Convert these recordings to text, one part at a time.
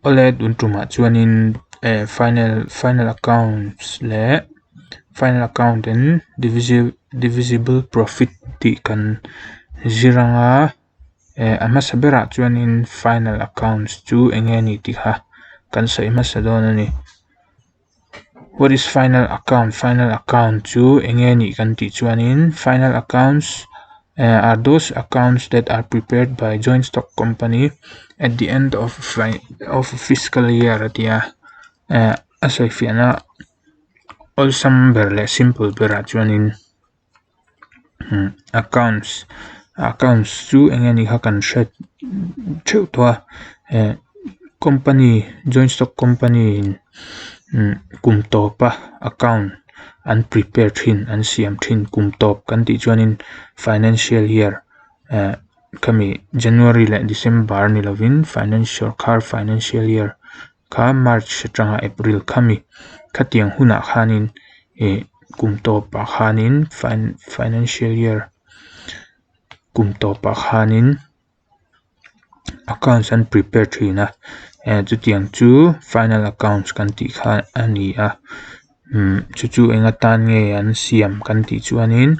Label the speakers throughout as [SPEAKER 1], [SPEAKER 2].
[SPEAKER 1] ole duntuma chuanin final accounts le final account and divisible profit ti kan ziranga ama sabera chuanin final accounts chu enge ni ti kha kan sai ma sadon ani. What is final account? Final account chu enge ni kan ti chuanin final accounts are those accounts that are prepared by joint stock company at the end of fiscal year atia asai fiana all sum berle simple bera chuanin accounts chu enge ni kha kan hret theu to company joint stock company kum topa account an prepare thin an siam thin kum top kan ti chuanin financial year kami January le December ni lovin financial year kha March atanga April kami khatiang huna khanin kum topa khanin financial year kum topa khanin accounts an prepare thina chutiang chu final accounts kan ti kha ani a chu enga tan nge an siam kan ti chuanin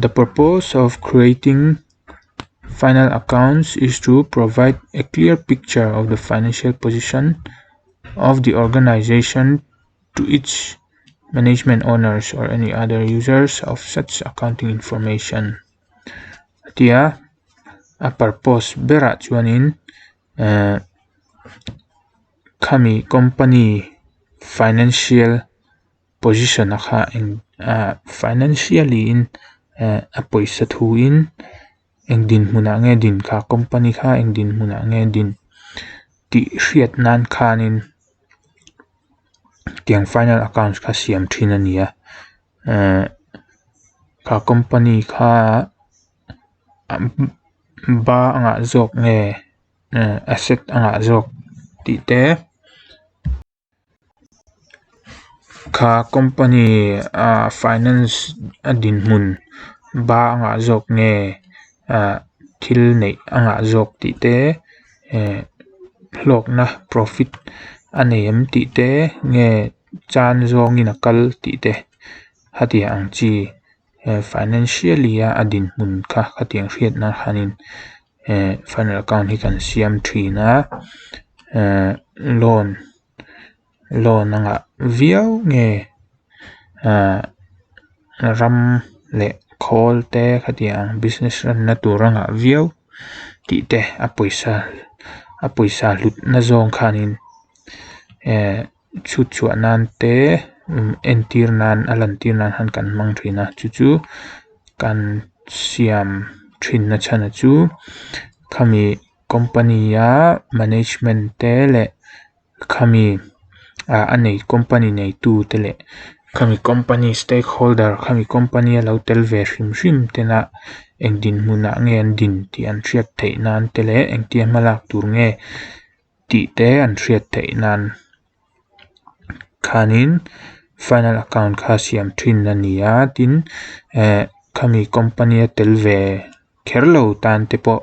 [SPEAKER 1] the purpose of creating final accounts is to provide a clear picture of the financial position of the organization to its management owners or any other users of such accounting information. Tia a purpose bera chuanin kami company financial position akha financially in a poisa thu in engdin huna nge din kha company kha engdin huna nge din ti hriat nan khanin tiang final accounts kha siam thina nia kha company kha ba anga zok nge asset anga zok ti te kha company finance adin mun ba anga zok nge thil nei anga zok ti te hlok na profit anem ti te nge chan zong in akal ti te hatia ang chi financially adin mun kha khatiang hriat na khanin final account hi kan siam thina loan anga viau nge ram le khol te khatiang business ran na turanga viau ti te a poisa lut na zong khanin chu nan te entir nan alantir nan han kan mang thina chu kan siam thin na chana chu kami company management te le kami anei company nei tu te le kami company stakeholder kami company lo tel ve hrim te na engdin hmuna nge an din ti an hriat theih nan te le engtiam malak tur nge ti te an hriat theih nan khanin final account kha siam thin ania tin kami company tel ve kherlo tan te po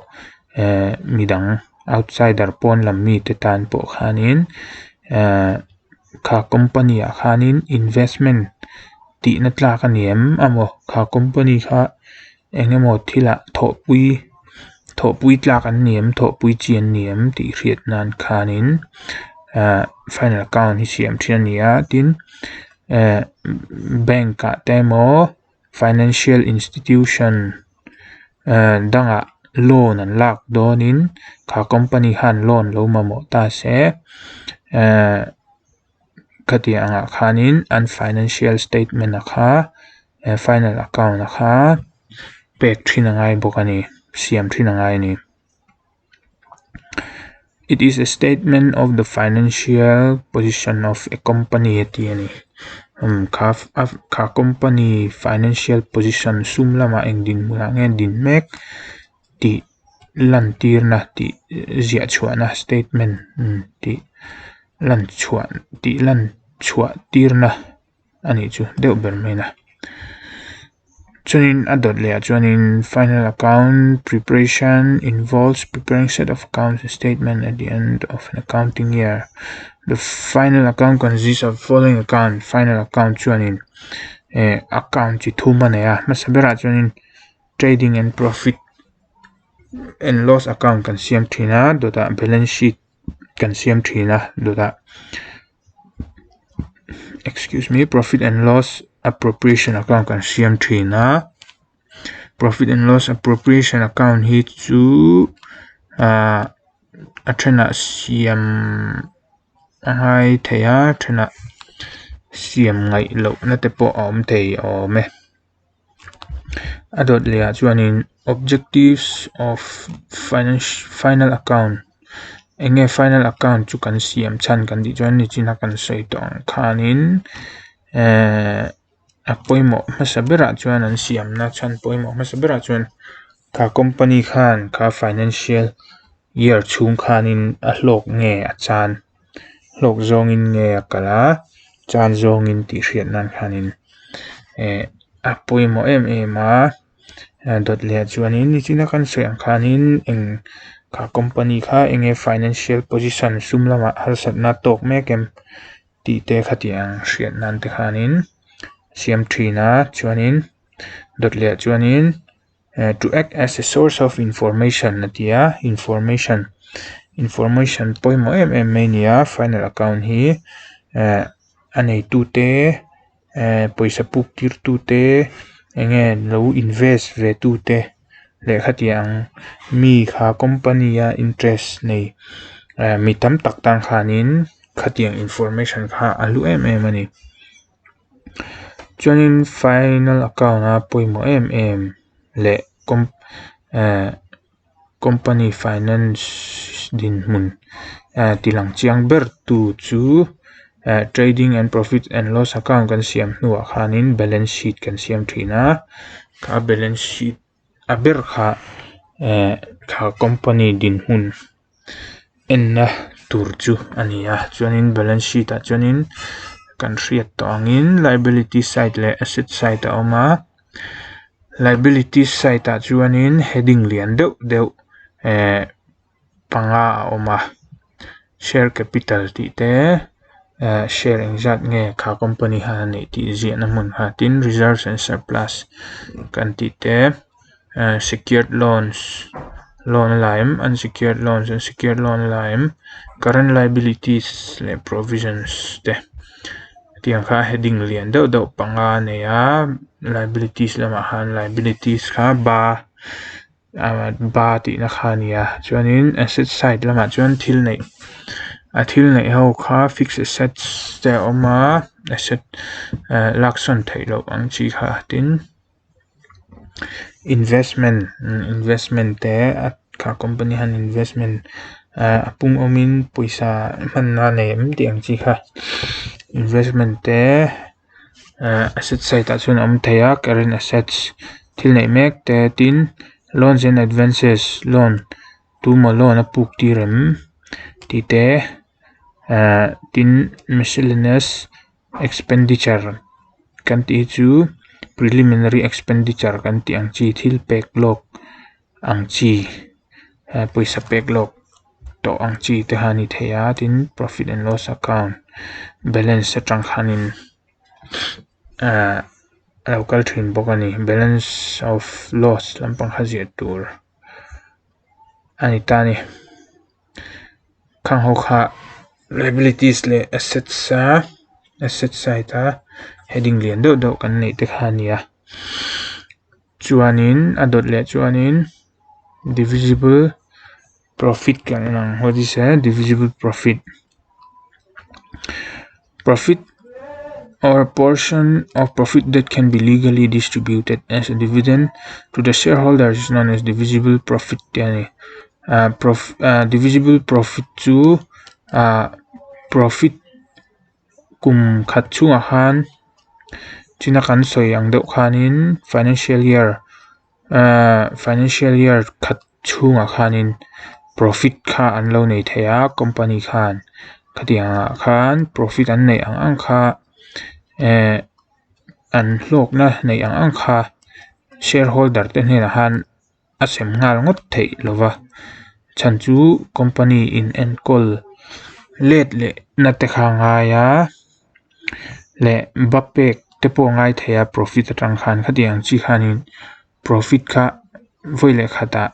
[SPEAKER 1] midang outsider pon lam mi te tan po khanin kha company khanin investment ti na tla ka niam amo kha company kha engemaw thila thopui tla kan niam thopui chian niam ti hriat nan khanin final account hi siam thin ania tin bank ka temo financial institution danga loan an lak donin kha company han loan lo mamo ta se khati anga khanin an financial statement akha final account akha pek thina ngai bokani siam thina ngai ni. It is a statement of the financial position of a company etiani kha company financial position sumlama engdin mula nge din mek ti lan tirna ti zia chuana statement ti lan chua tirna ani chu deuh ber mena chuanin a dot le chuanin final account preparation involves preparing set of accounts statement at the end of an accounting year. The final account consists of following account. Final account chuanin account chi thuma neya masabera chuanin trading and profit and loss account kan siam thina dota balance sheet kan siam thina dota profit and loss appropriation account kan siam thina. Profit and loss appropriation account hi chu athena siam angai theya thena siam ngai lo na te po om thei ome adot le chuanin objectives of final account enge final account chu kan siam chan kan di chuan ni china kan sei tong khanin a poimo masabera chuan an siam na chan poimo masabera chuan ka company khan ka financial year chung khanin a hlok nge a chan hlok zong in nge a kala chan zong in ti hriat nan khanin a poimo a dot le chuanin ni china kan sei ang khanin eng ka company kha enge financial position sumlama halsat na tok mekem ti te khatiang hriat nan te khanin siam thina chuanin dot le chuanin to act as a source of information natia information poimo mania final account hi anei tu te poisa puk tir tu te enge lo invest ve tu te le khatiang mi kha company a interest nei mi tam tak tang khanin khatiang information kha alu ani chuanin final account a poimo le company finance din mun tilang chiang ber tu chu trading and profit and loss account kan siam hnuah khanin balance sheet kan siam thina ka balance sheet a ber kha ka company din mun enna tur chu ania chuanin balance sheet a chuanin kan hriat to angin liability side le asset side a awma liability side a chuanin heading lian deuh panga a awma share capital ti te share engzat nge kha company ha nei ti ziah na mun ha tin reserves and surplus kan ti te secured loans loan line unsecured loans and secured loan line current liabilities le provisions te tiang kha heading lian deuh panga neya liabilities lama han liabilities kha ba ti na khania chuanin asset side lama chuan thil nei ho kha fixed assets te awma asset lakson theilo ang chi kha tin investment te kha company han investment apung omin poisa manna nem tiang chi kha investment te asset side a chuan om theya current assets thil nei mek te tin loans and advances loan tuma loan a puk tirem ti te tin miscellaneous expenditure kan ti chu preliminary expenditure kan ti ang chi thil pek lok ang chi poisa pek lok to ang chi te hani theya tin profit and loss account balance atang khanin local thin bokani balance of loss lampang khaziat tur ani tani khang ho kha liabilities le assets asset side a heading lian deuh kan nei te khania chuanin adot le chuanin divisible profit kan lang what is divisible profit or a portion of profit that can be legally distributed as a dividend to the shareholders is known as divisible profit yani divisible profit chu profit kum khat chunga khan china kan soi ang deuh khanin financial year khat chunga khanin profit kha an lo nei theya company khan khatianga khan profit an nei ang kha an hlok na nei ang kha shareholder te hne han asem ngal ngot thei lova chan chu company in en call let le na te kha nga ya le bapek te po ngai theya profit atang khan khatiang chi khanin profit kha voile khata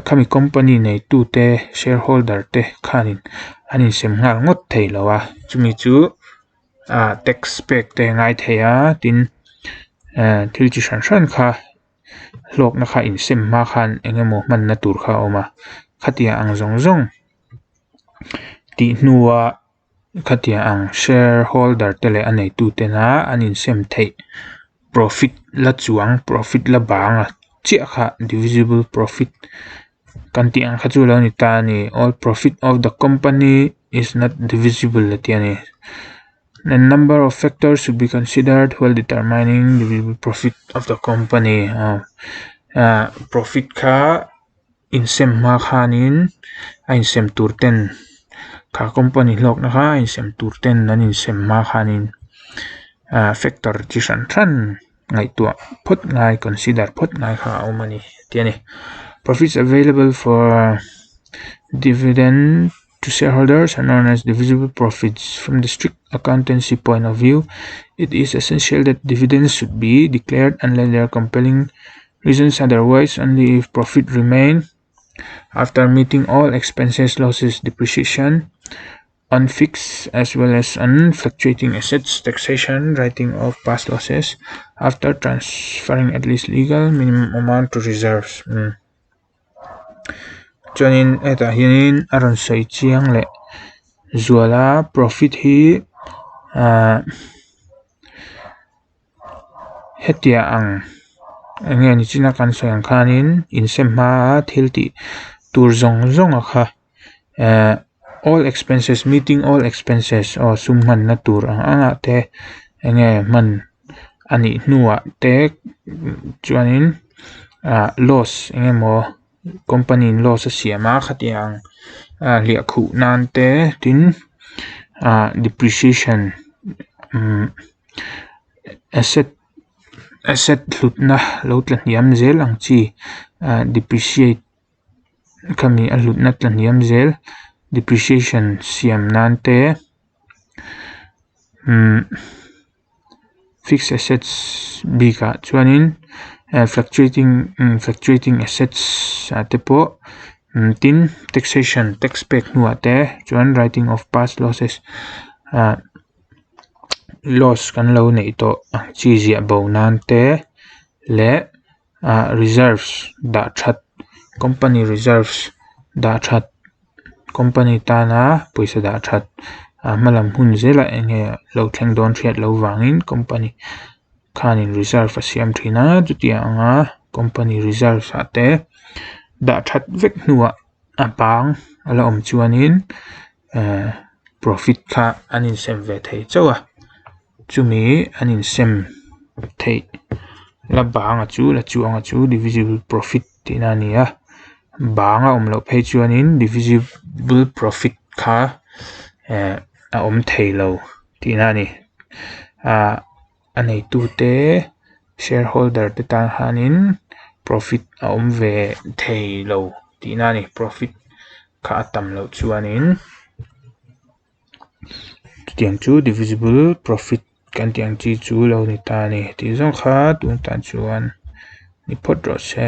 [SPEAKER 1] khami company nei tu te shareholder te khanin anin sem ngal ngot thei lowa chumi chu tax pack te ngai theya tin thil chi hran hran kha hlok na kha in sem ma khan engemaw man na tur kha oma khatia ang zong zong ti hnuwa khatia ang shareholder tele anei tu te na anin sem thei profit la chuang profit la banga chia kha divisible profit kan ti ang kha chu lo ni ta ni all profit of the company is not divisible la ti ani the number of factors should be considered while determining the divisible profit of the company profit kha in sem ma khanin in sem turten kha company hlok na kha in sem turten nan in sem ma khanin factor chi hran hran ngai tu phot ngai consider phot ngai kha omani tiani profits available for dividend to shareholders are known as divisible profits. From the strict accountancy point of view, it is essential that dividends should be declared unless there are compelling reasons otherwise. Only if profit remain after meeting all expenses, losses, depreciation on fixed as well as on fluctuating assets, taxation, writing off past losses after transferring at least legal minimum amount to reserves. Chuanin eta hianin aron sei chiang le zuala profit hi hetia ang nge ni china kan soyang khanin insem ma thil ti tur zong zong a kha all expenses meeting all expenses sum man na tur anga te nge man ani hnuwa te chuanin loss engemaw company in loss a siama khatiang lia khu nan te tin depreciation asset hlutna lo tla hniam zel ang chi depreciate khami a hlutna tla hniam zel depreciation siam nan te fixed assets bika chuanin fluctuating assets te po tin taxation tax pack nuwa te chuan writing of past losses loss kan lo nei to chi zia bo nan te le reserves da that company reserves da that company ta na poisa da that malam hun zela enge lo thleng don thiat lo wangin company khanin reserve asiam thina chutia anga company reserve ate da that vek nuwa apang ala om chuanin profit kha anin sem ve thei chawa chumi anin sem thei la banga chu la chuanga chu divisible profit tina nia banga omlo phei chuanin divisible profit kha a om thei lo tina ni anei tu te shareholder te tan hanin profit a om ve thei lo tina ni profit kha atam lo chuanin tiang chu divisible profit kan tiang chi chu lo ni ta ni ti zong kha tung tan chuan ni phot ro se